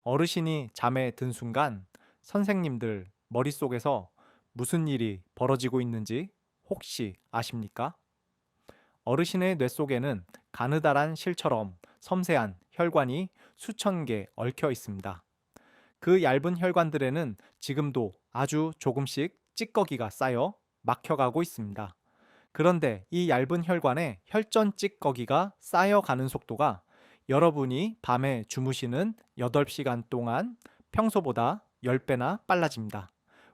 어르신이 잠에 든 순간 선생님들 머릿속에서 무슨 일이 벌어지고 있는지 혹시 아십니까? 어르신의 뇌 속에는 가느다란 실처럼 섬세한 혈관이 수천 개 얽혀 있습니다. 그 얇은 혈관들에는 지금도 아주 조금씩 찌꺼기가 쌓여 막혀가고 있습니다. 그런데 이 얇은 혈관에 혈전 찌꺼기가 쌓여가는 속도가 여러분이 밤에 주무시는 8시간 동안 평소보다 10배나 빨라집니다.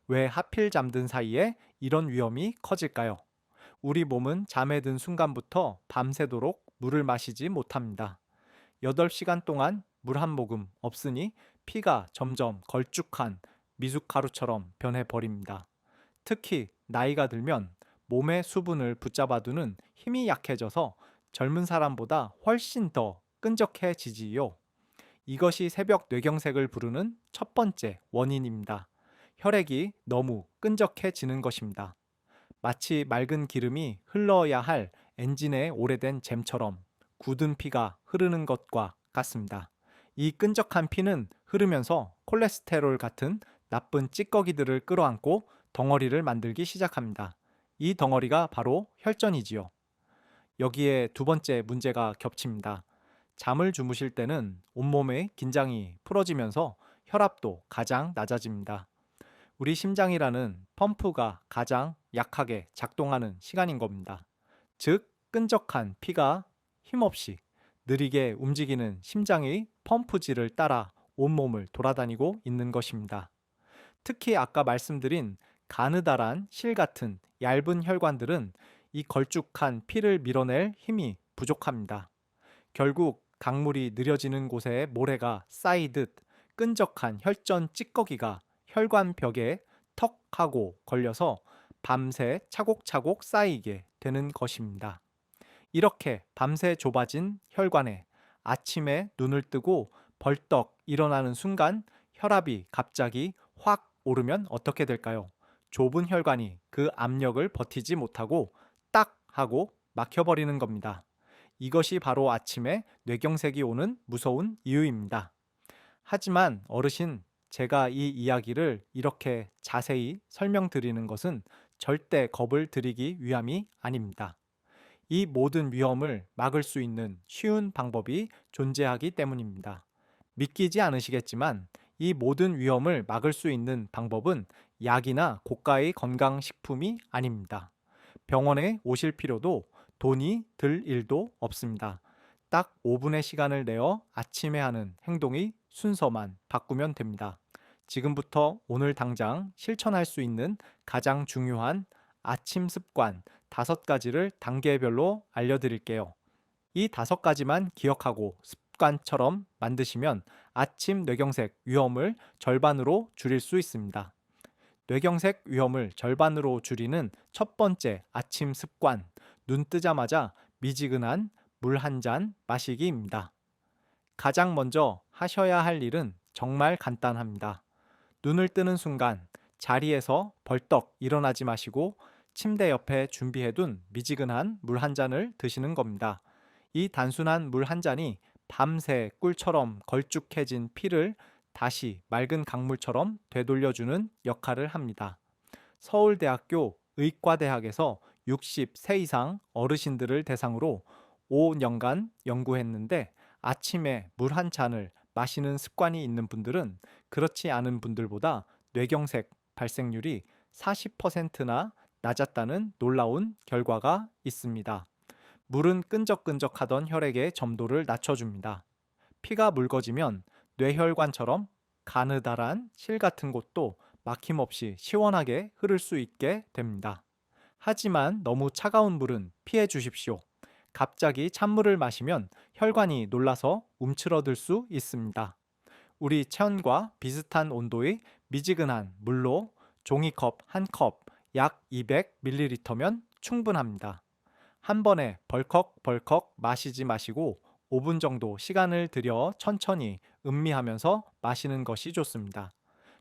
왜 하필 잠든 사이에 이런 위험이 커질까요? 우리 몸은 잠에 든 순간부터 밤새도록 물을 마시지 못합니다. 8시간 동안 물 한 모금 없으니 피가 점점 걸쭉한 미숫가루처럼 변해버립니다. 특히 나이가 들면 몸의 수분을 붙잡아두는 힘이 약해져서 젊은 사람보다 훨씬 더 끈적해지지요. 이것이 새벽 뇌경색을 부르는 첫 번째 원인입니다. 혈액이 너무 끈적해지는 것입니다. 마치 맑은 기름이 흘러야 할 엔진의 오래된 잼처럼 굳은 피가 흐르는 것과 같습니다. 이 끈적한 피는 흐르면서 콜레스테롤 같은 나쁜 찌꺼기들을 끌어안고 덩어리를 만들기 시작합니다. 이 덩어리가 바로 혈전이지요. 여기에 두 번째 문제가 겹칩니다. 잠을 주무실 때는 온몸의 긴장이 풀어지면서 혈압도 가장 낮아집니다. 우리 심장이라는 펌프가 가장 약하게 작동하는 시간인 겁니다. 즉, 끈적한 피가 힘없이 느리게 움직이는 심장의 펌프질을 따라 온몸을 돌아다니고 있는 것입니다. 특히 아까 말씀드린 가느다란 실 같은 얇은 혈관들은 이 걸쭉한 피를 밀어낼 힘이 부족합니다. 결국 강물이 느려지는 곳에 모래가 쌓이듯 끈적한 혈전 찌꺼기가 혈관 벽에 턱 하고 걸려서 밤새 차곡차곡 쌓이게 되는 것입니다. 이렇게 밤새 좁아진 혈관에 아침에 눈을 뜨고 벌떡 일어나는 순간 혈압이 갑자기 확 오르면 어떻게 될까요? 좁은 혈관이 그 압력을 버티지 못하고 딱 하고 막혀버리는 겁니다. 이것이 바로 아침에 뇌경색이 오는 무서운 이유입니다. 하지만 어르신, 제가 이 이야기를 이렇게 자세히 설명드리는 것은 절대 겁을 드리기 위함이 아닙니다. 이 모든 위험을 막을 수 있는 쉬운 방법이 존재하기 때문입니다. 믿기지 않으시겠지만 이 모든 위험을 막을 수 있는 방법은 약이나 고가의 건강식품이 아닙니다. 병원에 오실 필요도 돈이 들 일도 없습니다. 딱 5분의 시간을 내어 아침에 하는 행동의 순서만 바꾸면 됩니다. 지금부터 오늘 당장 실천할 수 있는 가장 중요한 아침 습관 5가지를 단계별로 알려드릴게요. 이 5가지만 기억하고 습관처럼 만드시면 아침 뇌경색 위험을 절반으로 줄일 수 있습니다. 뇌경색 위험을 절반으로 줄이는 첫 번째 아침 습관, 눈 뜨자마자 미지근한 물 한 잔 마시기입니다. 가장 먼저 하셔야 할 일은 정말 간단합니다. 눈을 뜨는 순간 자리에서 벌떡 일어나지 마시고 침대 옆에 준비해둔 미지근한 물 한 잔을 드시는 겁니다. 이 단순한 물 한 잔이 밤새 꿀처럼 걸쭉해진 피를 다시 맑은 강물처럼 되돌려주는 역할을 합니다. 서울대학교 의과대학에서 60세 이상 어르신들을 대상으로 5년간 연구했는데 아침에 물 한 잔을 마시는 습관이 있는 분들은 그렇지 않은 분들보다 뇌경색 발생률이 40%나 낮았다는 놀라운 결과가 있습니다. 물은 끈적끈적하던 혈액의 점도를 낮춰줍니다. 피가 묽어지면 뇌혈관처럼 가느다란 실 같은 곳도 막힘없이 시원하게 흐를 수 있게 됩니다. 하지만 너무 차가운 물은 피해 주십시오. 갑자기 찬물을 마시면 혈관이 놀라서 움츠러들 수 있습니다. 우리 체온과 비슷한 온도의 미지근한 물로 종이컵 한 컵, 약 200ml면 충분합니다. 한 번에 벌컥벌컥 마시지 마시고 5분 정도 시간을 들여 천천히 음미하면서 마시는 것이 좋습니다.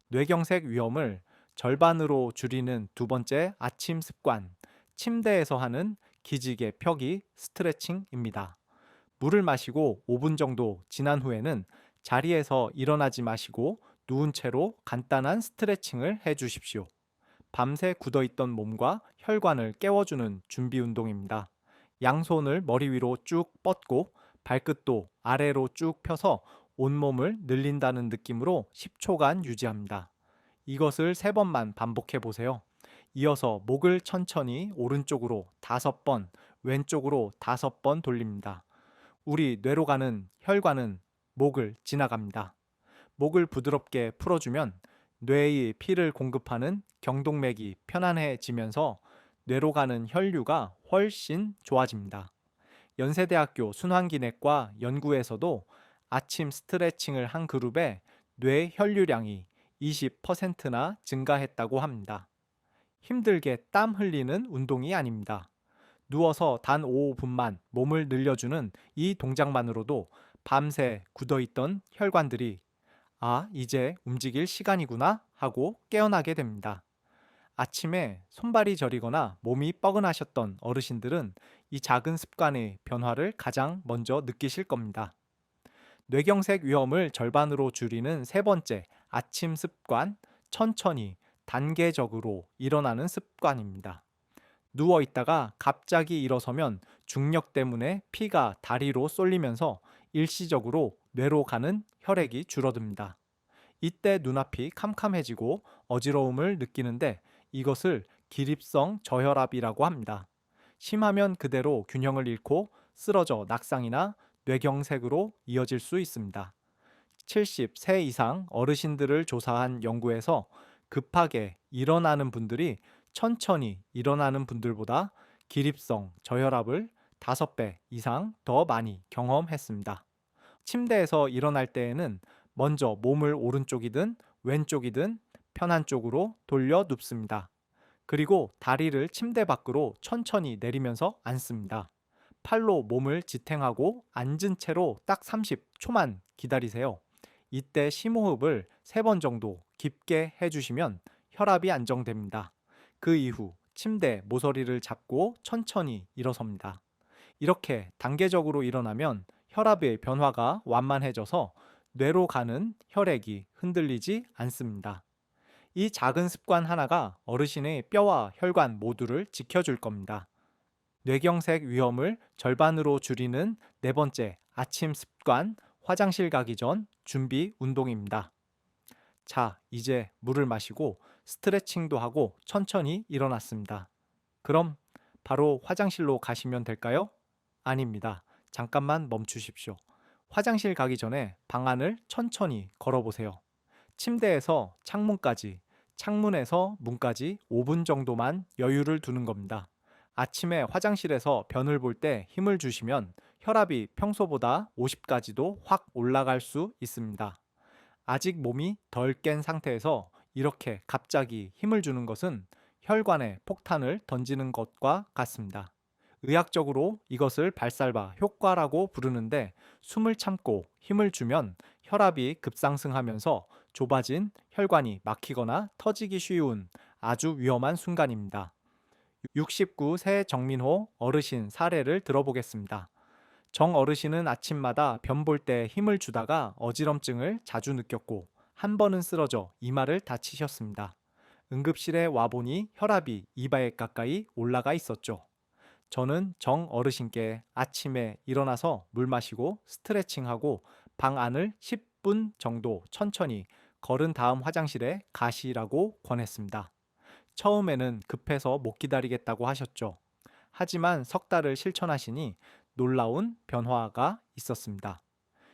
뇌경색 위험을 절반으로 줄이는 두 번째 아침 습관, 침대에서 하는 기지개 펴기 스트레칭입니다. 물을 마시고 5분 정도 지난 후에는 자리에서 일어나지 마시고 누운 채로 간단한 스트레칭을 해 주십시오. 밤새 굳어있던 몸과 혈관을 깨워주는 준비 운동입니다. 양손을 머리 위로 쭉 뻗고 발끝도 아래로 쭉 펴서 온몸을 늘린다는 느낌으로 10초간 유지합니다. 이것을 3번만 반복해 보세요. 이어서 목을 천천히 오른쪽으로 5번, 왼쪽으로 5번 돌립니다. 우리 뇌로 가는 혈관은 목을 지나갑니다. 목을 부드럽게 풀어주면 뇌의 피를 공급하는 경동맥이 편안해지면서 뇌로 가는 혈류가 훨씬 좋아집니다. 연세대학교 순환기내과 연구에서도 아침 스트레칭을 한 그룹의 뇌 혈류량이 20%나 증가했다고 합니다. 힘들게 땀 흘리는 운동이 아닙니다. 누워서 단 5분만 몸을 늘려주는 이 동작만으로도 밤새 굳어있던 혈관들이 이제 움직일 시간이구나 하고 깨어나게 됩니다. 아침에 손발이 저리거나 몸이 뻐근하셨던 어르신들은 이 작은 습관의 변화를 가장 먼저 느끼실 겁니다. 뇌경색 위험을 절반으로 줄이는 3번째 아침 습관, 천천히 단계적으로 일어나는 습관입니다. 누워 있다가 갑자기 일어서면 중력 때문에 피가 다리로 쏠리면서 일시적으로 뇌로 가는 혈액이 줄어듭니다. 이때 눈앞이 캄캄해지고 어지러움을 느끼는데 이것을 기립성 저혈압이라고 합니다. 심하면 그대로 균형을 잃고 쓰러져 낙상이나 뇌경색으로 이어질 수 있습니다. 70세 이상 어르신들을 조사한 연구에서 급하게 일어나는 분들이 천천히 일어나는 분들보다 기립성 저혈압을 5배 이상 더 많이 경험했습니다. 침대에서 일어날 때에는 먼저 몸을 오른쪽이든 왼쪽이든 편한 쪽으로 돌려 눕습니다. 그리고 다리를 침대 밖으로 천천히 내리면서 앉습니다. 팔로 몸을 지탱하고 앉은 채로 딱 30초만 기다리세요. 이때 심호흡을 3번 정도 깊게 해주시면 혈압이 안정됩니다. 그 이후 침대 모서리를 잡고 천천히 일어섭니다. 이렇게 단계적으로 일어나면 혈압의 변화가 완만해져서 뇌로 가는 혈액이 흔들리지 않습니다. 이 작은 습관 하나가 어르신의 뼈와 혈관 모두를 지켜줄 겁니다. 뇌경색 위험을 절반으로 줄이는 4번째 아침 습관, 화장실 가기 전 준비 운동입니다. 자, 이제 물을 마시고 스트레칭도 하고 천천히 일어났습니다. 그럼 바로 화장실로 가시면 될까요? 아닙니다. 잠깐만 멈추십시오. 화장실 가기 전에 방안을 천천히 걸어보세요. 침대에서 창문까지, 창문에서 문까지 5분 정도만 여유를 두는 겁니다. 아침에 화장실에서 변을 볼 때 힘을 주시면 혈압이 평소보다 50까지도 확 올라갈 수 있습니다. 아직 몸이 덜 깬 상태에서 이렇게 갑자기 힘을 주는 것은 혈관에 폭탄을 던지는 것과 같습니다. 의학적으로 이것을 발살바 효과라고 부르는데 숨을 참고 힘을 주면 혈압이 급상승하면서 좁아진 혈관이 막히거나 터지기 쉬운 아주 위험한 순간입니다. 69세 정민호 어르신 사례를 들어보겠습니다. 정 어르신은 아침마다 변 볼 때 힘을 주다가 어지럼증을 자주 느꼈고 한 번은 쓰러져 이마를 다치셨습니다. 응급실에 와보니 혈압이 200 가까이 올라가 있었죠. 저는 정 어르신께 아침에 일어나서 물 마시고 스트레칭하고 방 안을 10분 정도 천천히 걸은 다음 화장실에 가시라고 권했습니다. 처음에는 급해서 못 기다리겠다고 하셨죠. 하지만 석 달을 실천하시니 놀라운 변화가 있었습니다.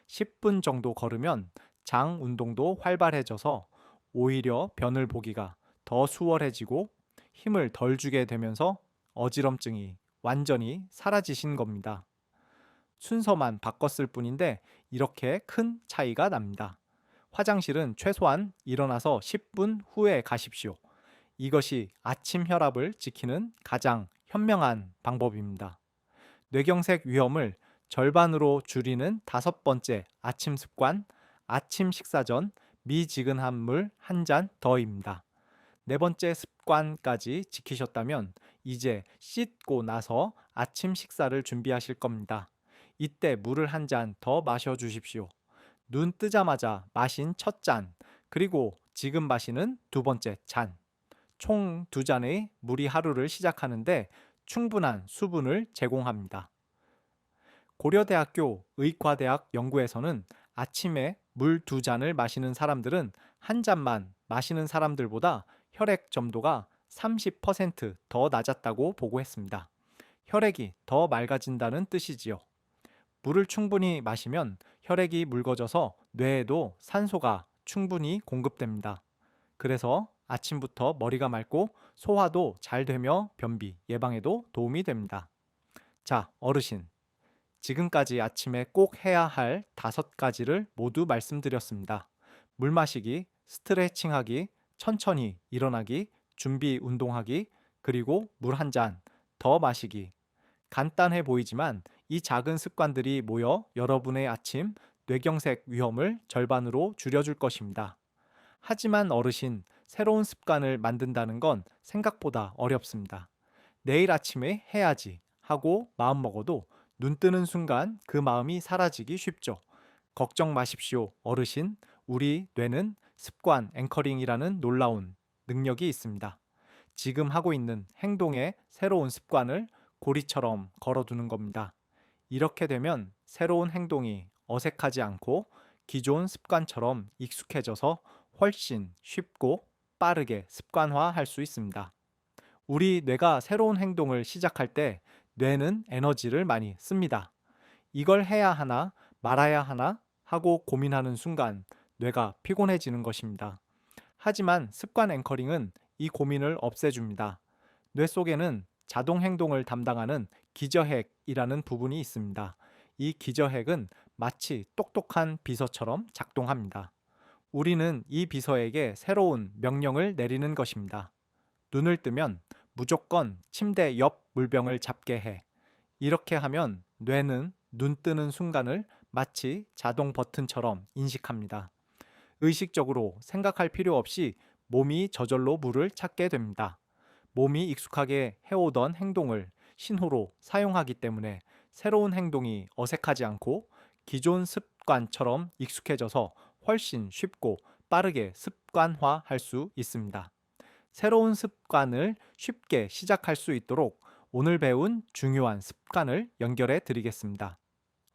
10분 정도 걸으면 장 운동도 활발해져서 오히려 변을 보기가 더 수월해지고 힘을 덜 주게 되면서 어지럼증이 완전히 사라지신 겁니다. 순서만 바꿨을 뿐인데 이렇게 큰 차이가 납니다. 화장실은 최소한 일어나서 10분 후에 가십시오. 이것이 아침 혈압을 지키는 가장 현명한 방법입니다. 뇌경색 위험을 절반으로 줄이는 5번째 아침 습관, 아침 식사 전 미지근한 물 한 잔 더입니다. 4번째 습관까지 지키셨다면 이제 씻고 나서 아침 식사를 준비하실 겁니다. 이때 물을 한 잔 더 마셔 주십시오. 눈 뜨자마자 마신 첫 잔, 그리고 지금 마시는 두 번째 잔. 총 두 잔의 물이 하루를 시작하는데 충분한 수분을 제공합니다. 고려대학교 의과대학 연구에서는 아침에 물 두 잔을 마시는 사람들은 한 잔만 마시는 사람들보다 혈액 점도가 30%더 낮았다고 보고했습니다. 혈액이 더 맑아진다는 뜻이지요. 물을 충분히 마시면 혈액이 묽어져서 뇌에도 산소가 충분히 공급됩니다. 그래서 아침부터 머리가 맑고 소화도 잘 되며 변비 예방에도 도움이 됩니다. 자, 어르신. 지금까지 아침에 꼭 해야 할 5가지를 모두 말씀드렸습니다. 물 마시기, 스트레칭하기, 천천히 일어나기, 준비 운동하기, 그리고 물 한 잔 더 마시기. 간단해 보이지만 이 작은 습관들이 모여 여러분의 아침 뇌경색 위험을 절반으로 줄여줄 것입니다. 하지만 어르신, 새로운 습관을 만든다는 건 생각보다 어렵습니다. 내일 아침에 해야지 하고 마음먹어도 눈 뜨는 순간 그 마음이 사라지기 쉽죠. 걱정 마십시오, 어르신. 우리 뇌는 습관 앵커링이라는 놀라운 능력이 있습니다. 지금 하고 있는 행동에 새로운 습관을 고리처럼 걸어두는 겁니다. 이렇게 되면 새로운 행동이 어색하지 않고 기존 습관처럼 익숙해져서 훨씬 쉽고 빠르게 습관화할 수 있습니다. 우리 뇌가 새로운 행동을 시작할 때 뇌는 에너지를 많이 씁니다. 이걸 해야 하나 말아야 하나 하고 고민하는 순간 뇌가 피곤해지는 것입니다. 하지만 습관 앵커링은 이 고민을 없애줍니다. 뇌 속에는 자동 행동을 담당하는 기저핵이라는 부분이 있습니다. 이 기저핵은 마치 똑똑한 비서처럼 작동합니다. 우리는 이 비서에게 새로운 명령을 내리는 것입니다. 눈을 뜨면 무조건 침대 옆 물병을 잡게 해. 이렇게 하면 뇌는 눈 뜨는 순간을 마치 자동 버튼처럼 인식합니다. 의식적으로 생각할 필요 없이 몸이 저절로 물을 찾게 됩니다. 몸이 익숙하게 해오던 행동을 신호로 사용하기 때문에 새로운 행동이 어색하지 않고 기존 습관처럼 익숙해져서 훨씬 쉽고 빠르게 습관화할 수 있습니다. 새로운 습관을 쉽게 시작할 수 있도록 오늘 배운 중요한 습관을 연결해 드리겠습니다.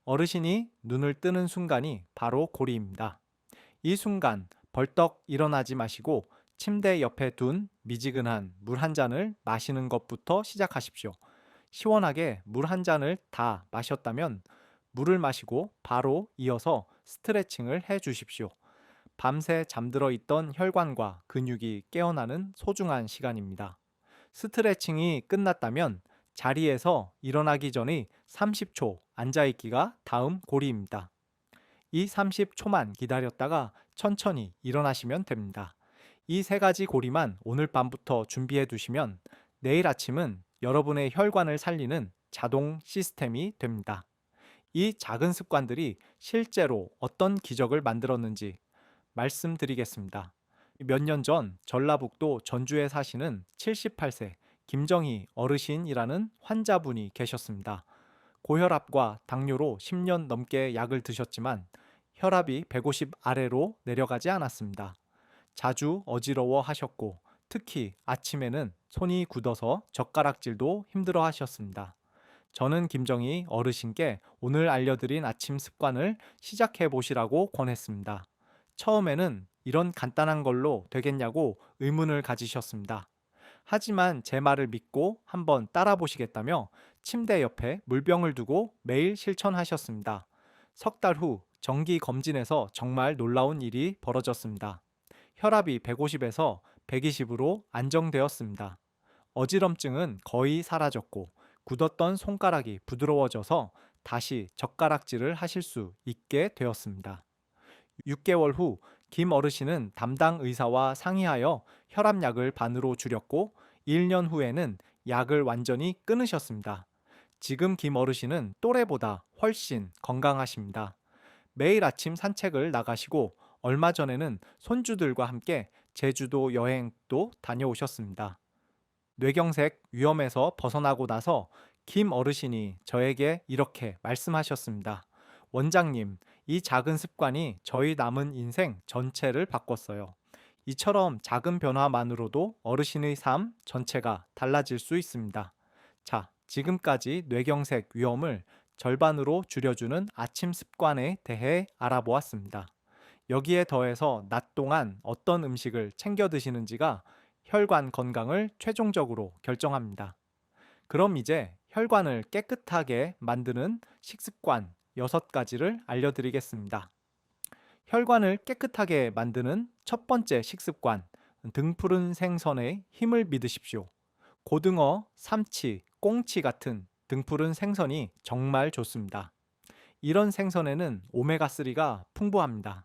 어르신이 눈을 뜨는 순간이 바로 고리입니다. 이 순간 벌떡 일어나지 마시고 침대 옆에 둔 미지근한 물 한 잔을 마시는 것부터 시작하십시오. 시원하게 물 한 잔을 다 마셨다면 물을 마시고 바로 이어서 스트레칭을 해 주십시오. 밤새 잠들어 있던 혈관과 근육이 깨어나는 소중한 시간입니다. 스트레칭이 끝났다면 자리에서 일어나기 전의 30초 앉아있기가 다음 고리입니다. 이 30초만 기다렸다가 천천히 일어나시면 됩니다. 이 3가지 고리만 오늘 밤부터 준비해 두시면 내일 아침은 여러분의 혈관을 살리는 자동 시스템이 됩니다. 이 작은 습관들이 실제로 어떤 기적을 만들었는지 말씀드리겠습니다. 몇 년 전 전라북도 전주에 사시는 78세 김정희 어르신이라는 환자분이 계셨습니다. 고혈압과 당뇨로 10년 넘게 약을 드셨지만 혈압이 150 아래로 내려가지 않았습니다. 자주 어지러워 하셨고 특히 아침에는 손이 굳어서 젓가락질도 힘들어 하셨습니다. 저는 김정희 어르신께 오늘 알려드린 아침 습관을 시작해 보시라고 권했습니다. 처음에는 이런 간단한 걸로 되겠냐고 의문을 가지셨습니다. 하지만 제 말을 믿고 한번 따라 보시겠다며 침대 옆에 물병을 두고 매일 실천하셨습니다. 석 달 후 정기 검진에서 정말 놀라운 일이 벌어졌습니다. 혈압이 150에서 120으로 안정되었습니다. 어지럼증은 거의 사라졌고 굳었던 손가락이 부드러워져서 다시 젓가락질을 하실 수 있게 되었습니다. 6개월 후 김 어르신은 담당 의사와 상의하여 혈압약을 반으로 줄였고 1년 후에는 약을 완전히 끊으셨습니다. 지금 김 어르신은 또래보다 훨씬 건강하십니다. 매일 아침 산책을 나가시고 얼마 전에는 손주들과 함께 제주도 여행도 다녀오셨습니다. 뇌경색 위험에서 벗어나고 나서 김 어르신이 저에게 이렇게 말씀하셨습니다. 원장님, 이 작은 습관이 저희 남은 인생 전체를 바꿨어요. 이처럼 작은 변화만으로도 어르신의 삶 전체가 달라질 수 있습니다. 자, 지금까지 뇌경색 위험을 절반으로 줄여주는 아침 습관에 대해 알아보았습니다. 여기에 더해서 낮 동안 어떤 음식을 챙겨 드시는지가 혈관 건강을 최종적으로 결정합니다. 그럼 이제 혈관을 깨끗하게 만드는 식습관 6가지를 알려드리겠습니다. 혈관을 깨끗하게 만드는 첫 번째 식습관, 등푸른 생선에 힘을 믿으십시오. 고등어, 삼치, 꽁치 같은 등푸른 생선이 정말 좋습니다. 이런 생선에는 오메가3가 풍부합니다.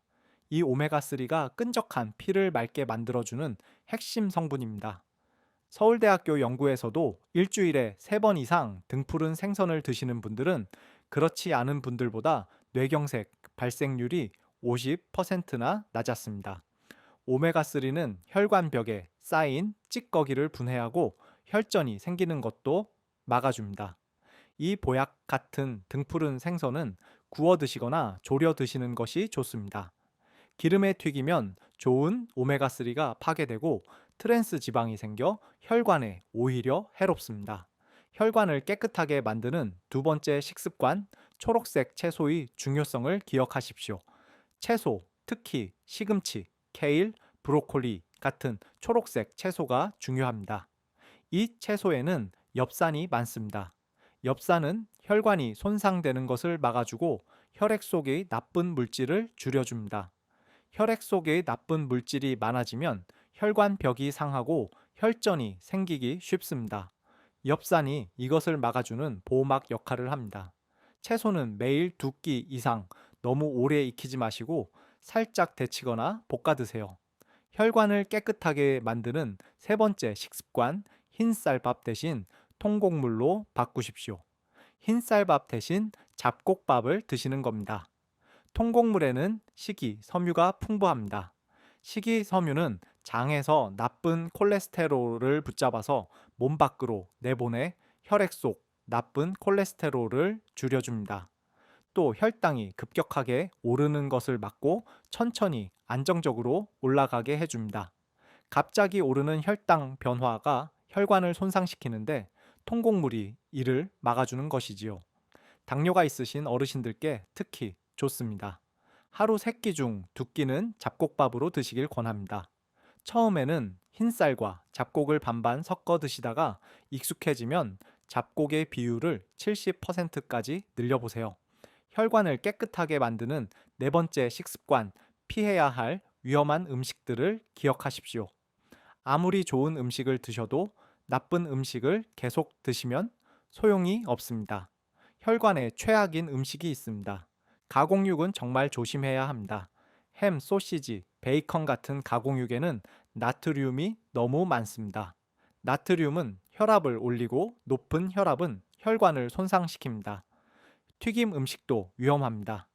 이 오메가3가 끈적한 피를 맑게 만들어주는 핵심 성분입니다. 서울대학교 연구에서도 일주일에 3번 이상 등푸른 생선을 드시는 분들은 그렇지 않은 분들보다 뇌경색 발생률이 50%나 낮았습니다. 오메가3는 혈관벽에 쌓인 찌꺼기를 분해하고 혈전이 생기는 것도 막아줍니다. 이 보약 같은 등푸른 생선은 구워 드시거나 졸여 드시는 것이 좋습니다. 기름에 튀기면 좋은 오메가3가 파괴되고 트랜스 지방이 생겨 혈관에 오히려 해롭습니다. 혈관을 깨끗하게 만드는 두 번째 식습관, 초록색 채소의 중요성을 기억하십시오. 채소, 특히 시금치, 케일, 브로콜리 같은 초록색 채소가 중요합니다. 이 채소에는 엽산이 많습니다. 엽산은 혈관이 손상되는 것을 막아주고 혈액 속의 나쁜 물질을 줄여줍니다. 혈액 속에 나쁜 물질이 많아지면 혈관벽이 상하고 혈전이 생기기 쉽습니다. 엽산이 이것을 막아주는 보호막 역할을 합니다. 채소는 매일 2끼 이상 너무 오래 익히지 마시고 살짝 데치거나 볶아 드세요. 혈관을 깨끗하게 만드는 세 번째 식습관, 흰쌀밥 대신 통곡물로 바꾸십시오. 흰쌀밥 대신 잡곡밥을 드시는 겁니다. 통곡물에는 식이, 섬유가 풍부합니다. 식이, 섬유는 장에서 나쁜 콜레스테롤을 붙잡아서 몸 밖으로 내보내 혈액 속 나쁜 콜레스테롤을 줄여줍니다. 또 혈당이 급격하게 오르는 것을 막고 천천히 안정적으로 올라가게 해줍니다. 갑자기 오르는 혈당 변화가 혈관을 손상시키는데 통곡물이 이를 막아주는 것이지요. 당뇨가 있으신 어르신들께 특히 좋습니다. 하루 3끼 중 2끼는 잡곡밥으로 드시길 권합니다. 처음에는 흰쌀과 잡곡을 반반 섞어 드시다가 익숙해지면 잡곡의 비율을 70%까지 늘려보세요. 혈관을 깨끗하게 만드는 네 번째 식습관, 피해야 할 위험한 음식들을 기억하십시오. 아무리 좋은 음식을 드셔도 나쁜 음식을 계속 드시면 소용이 없습니다. 혈관에 최악인 음식이 있습니다. 가공육은 정말 조심해야 합니다. 햄, 소시지, 베이컨 같은 가공육에는 나트륨이 너무 많습니다. 나트륨은 혈압을 올리고 높은 혈압은 혈관을 손상시킵니다. 튀김 음식도 위험합니다.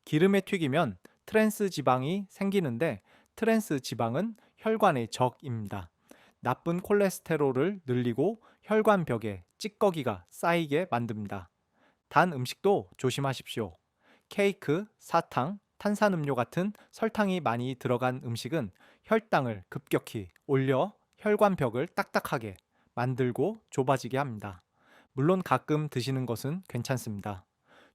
기름에 튀기면 트랜스 지방이 생기는데 트랜스 지방은 혈관의 적입니다. 나쁜 콜레스테롤을 늘리고 혈관벽에 찌꺼기가 쌓이게 만듭니다. 단 음식도 조심하십시오. 케이크, 사탕, 탄산음료 같은 설탕이 많이 들어간 음식은 혈당을 급격히 올려 혈관벽을 딱딱하게 만들고 좁아지게 합니다. 물론 가끔 드시는 것은 괜찮습니다.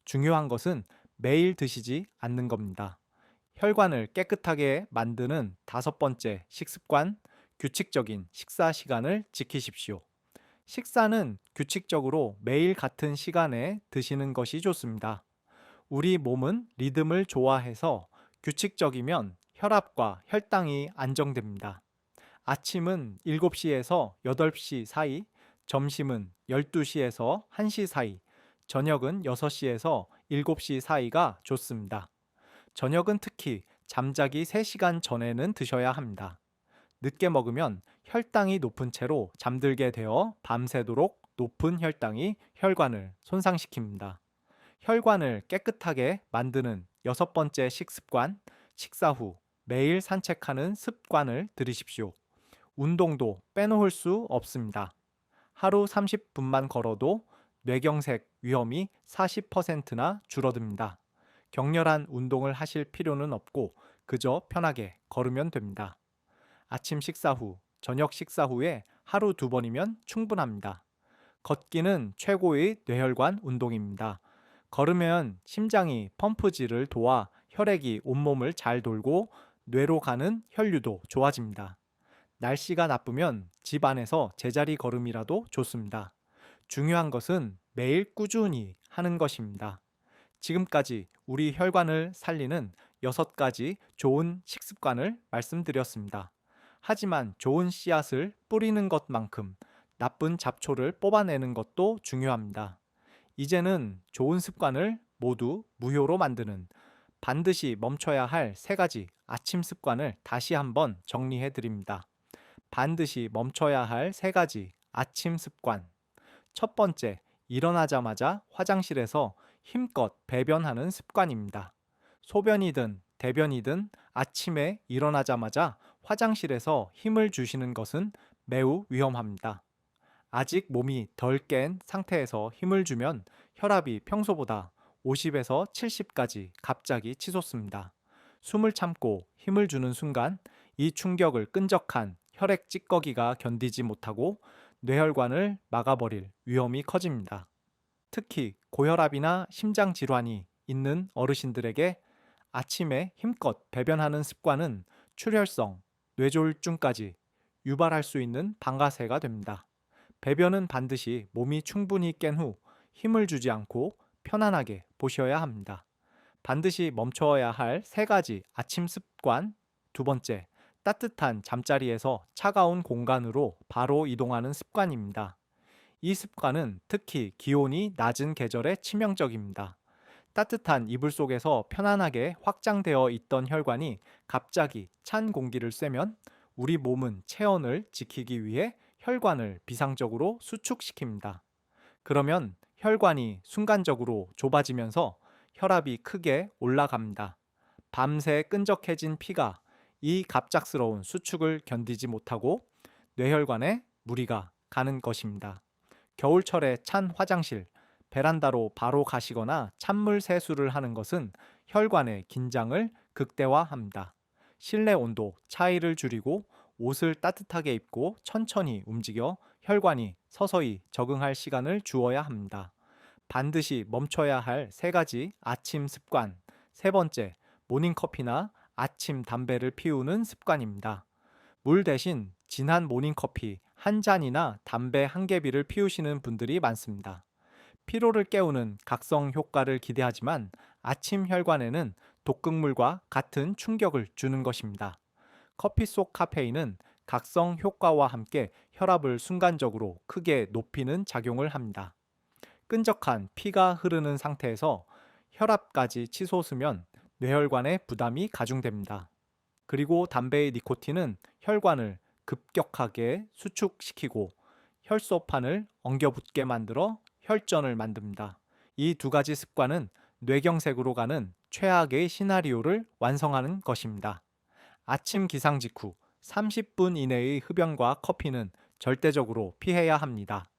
중요한 것은 매일 드시지 않는 겁니다. 혈관을 깨끗하게 만드는 다섯 번째 식습관, 규칙적인 식사 시간을 지키십시오. 식사는 규칙적으로 매일 같은 시간에 드시는 것이 좋습니다. 우리 몸은 리듬을 좋아해서 규칙적이면 혈압과 혈당이 안정됩니다. 아침은 7시에서 8시 사이, 점심은 12시에서 1시 사이, 저녁은 6시에서 7시 사이가 좋습니다. 저녁은 특히 잠자기 3시간 전에는 드셔야 합니다. 늦게 먹으면 혈당이 높은 채로 잠들게 되어 밤새도록 높은 혈당이 혈관을 손상시킵니다. 혈관을 깨끗하게 만드는 여섯 번째 식습관, 식사 후 매일 산책하는 습관을 들이십시오. 운동도 빼놓을 수 없습니다. 하루 30분만 걸어도 뇌경색 위험이 40%나 줄어듭니다. 격렬한 운동을 하실 필요는 없고 그저 편하게 걸으면 됩니다. 아침 식사 후, 저녁 식사 후에 하루 2번이면 충분합니다. 걷기는 최고의 뇌혈관 운동입니다. 걸으면 심장이 펌프질을 도와 혈액이 온몸을 잘 돌고 뇌로 가는 혈류도 좋아집니다. 날씨가 나쁘면 집 안에서 제자리 걸음이라도 좋습니다. 중요한 것은 매일 꾸준히 하는 것입니다. 지금까지 우리 혈관을 살리는 6가지 좋은 식습관을 말씀드렸습니다. 하지만 좋은 씨앗을 뿌리는 것만큼 나쁜 잡초를 뽑아내는 것도 중요합니다. 이제는 좋은 습관을 모두 무효로 만드는 반드시 멈춰야 할 3가지 아침 습관을 다시 한번 정리해 드립니다. 반드시 멈춰야 할 3가지 아침 습관. 첫 번째, 일어나자마자 화장실에서 힘껏 배변하는 습관입니다. 소변이든 대변이든 아침에 일어나자마자 화장실에서 힘을 주시는 것은 매우 위험합니다. 아직 몸이 덜 깬 상태에서 힘을 주면 혈압이 평소보다 50에서 70까지 갑자기 치솟습니다. 숨을 참고 힘을 주는 순간 이 충격을 끈적한 혈액 찌꺼기가 견디지 못하고 뇌혈관을 막아버릴 위험이 커집니다. 특히 고혈압이나 심장 질환이 있는 어르신들에게 아침에 힘껏 배변하는 습관은 출혈성, 뇌졸중까지 유발할 수 있는 방아쇠가 됩니다. 배변은 반드시 몸이 충분히 깬 후 힘을 주지 않고 편안하게 보셔야 합니다. 반드시 멈춰야 할 3가지 아침 습관. 두 번째, 따뜻한 잠자리에서 차가운 공간으로 바로 이동하는 습관입니다. 이 습관은 특히 기온이 낮은 계절에 치명적입니다. 따뜻한 이불 속에서 편안하게 확장되어 있던 혈관이 갑자기 찬 공기를 쐬면 우리 몸은 체온을 지키기 위해 혈관을 비상적으로 수축시킵니다. 그러면 혈관이 순간적으로 좁아지면서 혈압이 크게 올라갑니다. 밤새 끈적해진 피가 이 갑작스러운 수축을 견디지 못하고 뇌혈관에 무리가 가는 것입니다. 겨울철에 찬 화장실, 베란다로 바로 가시거나 찬물 세수를 하는 것은 혈관의 긴장을 극대화합니다. 실내 온도 차이를 줄이고 옷을 따뜻하게 입고 천천히 움직여 혈관이 서서히 적응할 시간을 주어야 합니다. 반드시 멈춰야 할 3가지 아침 습관. 세 번째, 모닝커피나 아침 담배를 피우는 습관입니다. 물 대신 진한 모닝커피 한 잔이나 담배 한 개비를 피우시는 분들이 많습니다. 피로를 깨우는 각성 효과를 기대하지만 아침 혈관에는 독극물과 같은 충격을 주는 것입니다. 커피 속 카페인은 각성 효과와 함께 혈압을 순간적으로 크게 높이는 작용을 합니다. 끈적한 피가 흐르는 상태에서 혈압까지 치솟으면 뇌혈관에 부담이 가중됩니다. 그리고 담배의 니코틴은 혈관을 급격하게 수축시키고 혈소판을 엉겨붙게 만들어 혈전을 만듭니다. 이 2가지 습관은 뇌경색으로 가는 최악의 시나리오를 완성하는 것입니다. 아침 기상 직후 30분 이내의 흡연과 커피는 절대적으로 피해야 합니다.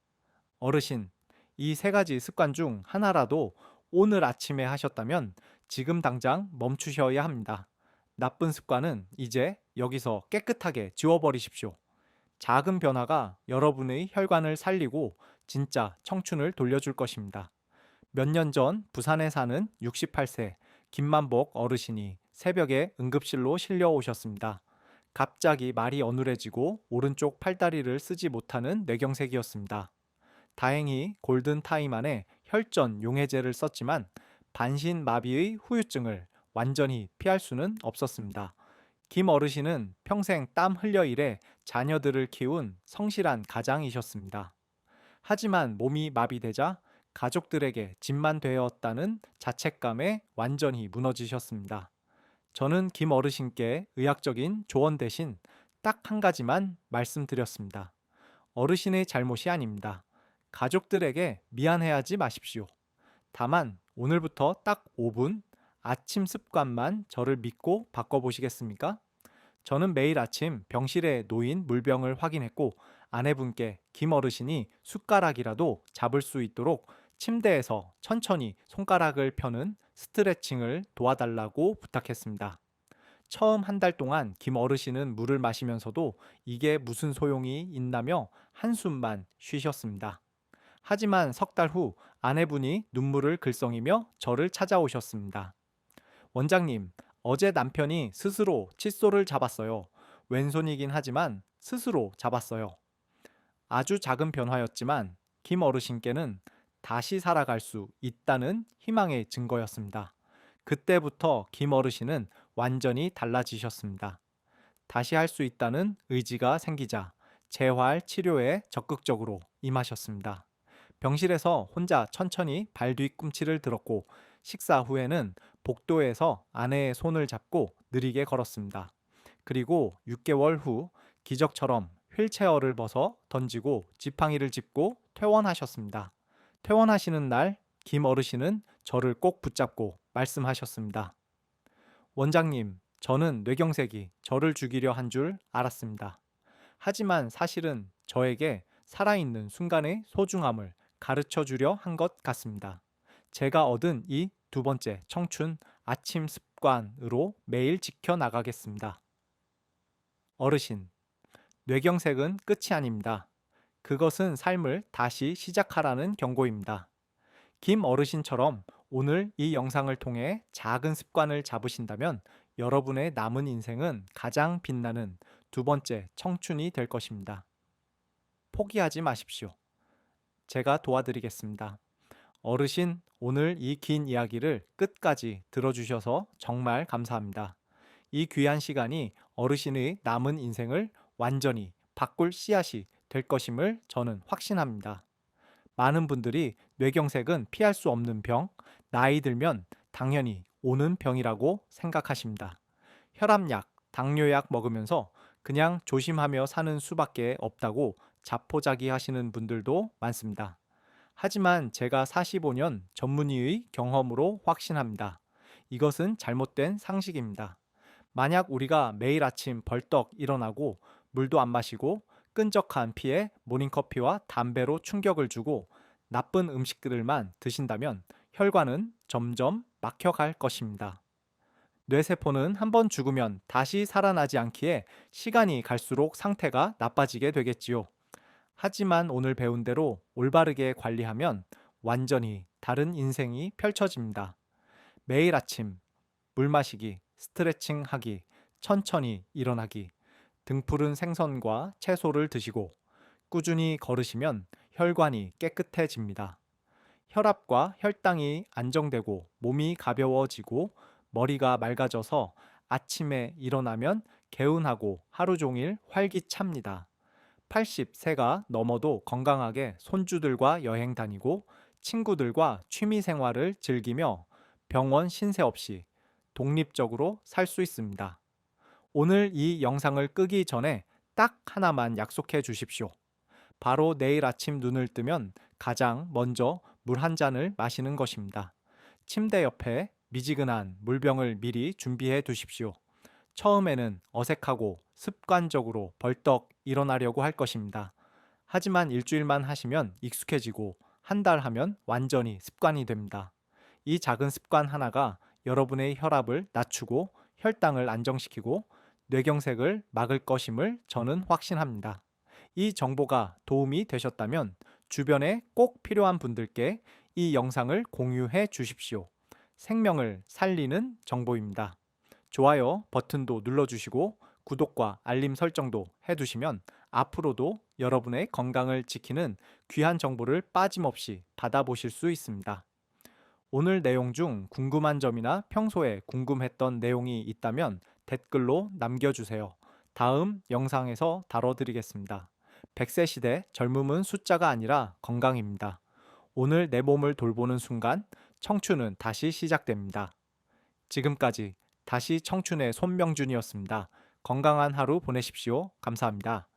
어르신, 이 3가지 습관 중 하나라도 오늘 아침에 하셨다면 지금 당장 멈추셔야 합니다. 나쁜 습관은 이제 여기서 깨끗하게 지워버리십시오. 작은 변화가 여러분의 혈관을 살리고 진짜 청춘을 돌려줄 것입니다. 몇 년 전 부산에 사는 68세 김만복 어르신이 새벽에 응급실로 실려오셨습니다. 갑자기 말이 어눌해지고 오른쪽 팔다리를 쓰지 못하는 뇌경색이었습니다. 다행히 골든타임 안에 혈전 용해제를 썼지만 반신마비의 후유증을 완전히 피할 수는 없었습니다. 김 어르신은 평생 땀 흘려 일해 자녀들을 키운 성실한 가장이셨습니다. 하지만 몸이 마비되자 가족들에게 짐만 되었다는 자책감에 완전히 무너지셨습니다. 저는 김 어르신께 의학적인 조언 대신 딱 한 가지만 말씀드렸습니다. 어르신의 잘못이 아닙니다. 가족들에게 미안해하지 마십시오. 다만 오늘부터 딱 5분 아침 습관만 저를 믿고 바꿔보시겠습니까? 저는 매일 아침 병실에 놓인 물병을 확인했고 아내분께 김 어르신이 숟가락이라도 잡을 수 있도록 침대에서 천천히 손가락을 펴는 스트레칭을 도와달라고 부탁했습니다. 처음 한 달 동안 김 어르신은 물을 마시면서도 이게 무슨 소용이 있나며 한숨만 쉬셨습니다. 하지만 석 달 후 아내분이 눈물을 글썽이며 저를 찾아오셨습니다. 원장님, 어제 남편이 스스로 칫솔을 잡았어요. 왼손이긴 하지만 스스로 잡았어요. 아주 작은 변화였지만 김 어르신께는 다시 살아갈 수 있다는 희망의 증거였습니다. 그때부터 김 어르신은 완전히 달라지셨습니다. 다시 할 수 있다는 의지가 생기자 재활 치료에 적극적으로 임하셨습니다. 병실에서 혼자 천천히 발 뒤꿈치를 들었고 식사 후에는 복도에서 아내의 손을 잡고 느리게 걸었습니다. 그리고 6개월 후 기적처럼 휠체어를 벗어 던지고 지팡이를 짚고 퇴원하셨습니다. 퇴원하시는 날 김 어르신은 저를 꼭 붙잡고 말씀하셨습니다. 원장님, 저는 뇌경색이 저를 죽이려 한 줄 알았습니다. 하지만 사실은 저에게 살아있는 순간의 소중함을 가르쳐 주려 한 것 같습니다. 제가 얻은 이 두 번째 청춘 아침 습관으로 매일 지켜나가겠습니다. 어르신, 뇌경색은 끝이 아닙니다. 그것은 삶을 다시 시작하라는 경고입니다. 김 어르신처럼 오늘 이 영상을 통해 작은 습관을 잡으신다면 여러분의 남은 인생은 가장 빛나는 두 번째 청춘이 될 것입니다. 포기하지 마십시오. 제가 도와드리겠습니다. 어르신, 오늘 이 긴 이야기를 끝까지 들어주셔서 정말 감사합니다. 이 귀한 시간이 어르신의 남은 인생을 완전히 바꿀 씨앗이 될 것임을 저는 확신합니다. 많은 분들이 뇌경색은 피할 수 없는 병, 나이 들면 당연히 오는 병이라고 생각하십니다. 혈압약, 당뇨약 먹으면서 그냥 조심하며 사는 수밖에 없다고 자포자기 하시는 분들도 많습니다. 하지만 제가 45년 전문의의 경험으로 확신합니다. 이것은 잘못된 상식입니다. 만약 우리가 매일 아침 벌떡 일어나고 물도 안 마시고 끈적한 피에 모닝커피와 담배로 충격을 주고 나쁜 음식들만 드신다면 혈관은 점점 막혀갈 것입니다. 뇌세포는 한번 죽으면 다시 살아나지 않기에 시간이 갈수록 상태가 나빠지게 되겠지요. 하지만 오늘 배운 대로 올바르게 관리하면 완전히 다른 인생이 펼쳐집니다. 매일 아침 물 마시기, 스트레칭 하기, 천천히 일어나기, 등푸른 생선과 채소를 드시고 꾸준히 걸으시면 혈관이 깨끗해집니다. 혈압과 혈당이 안정되고 몸이 가벼워지고 머리가 맑아져서 아침에 일어나면 개운하고 하루 종일 활기찹니다. 80세가 넘어도 건강하게 손주들과 여행 다니고 친구들과 취미 생활을 즐기며 병원 신세 없이 독립적으로 살 수 있습니다. 오늘 이 영상을 끄기 전에 딱 하나만 약속해 주십시오. 바로 내일 아침 눈을 뜨면 가장 먼저 물 한 잔을 마시는 것입니다. 침대 옆에 미지근한 물병을 미리 준비해 두십시오. 처음에는 어색하고 습관적으로 벌떡 일어나려고 할 것입니다. 하지만 일주일만 하시면 익숙해지고 한 달 하면 완전히 습관이 됩니다. 이 작은 습관 하나가 여러분의 혈압을 낮추고 혈당을 안정시키고 뇌경색을 막을 것임을 저는 확신합니다. 이 정보가 도움이 되셨다면 주변에 꼭 필요한 분들께 이 영상을 공유해 주십시오. 생명을 살리는 정보입니다. 좋아요 버튼도 눌러주시고 구독과 알림 설정도 해두시면 앞으로도 여러분의 건강을 지키는 귀한 정보를 빠짐없이 받아보실 수 있습니다. 오늘 내용 중 궁금한 점이나 평소에 궁금했던 내용이 있다면 댓글로 남겨주세요. 다음 영상에서 다뤄드리겠습니다. 100세 시대 젊음은 숫자가 아니라 건강입니다. 오늘 내 몸을 돌보는 순간 청춘은 다시 시작됩니다. 지금까지 다시 청춘의 손명준이었습니다. 건강한 하루 보내십시오. 감사합니다.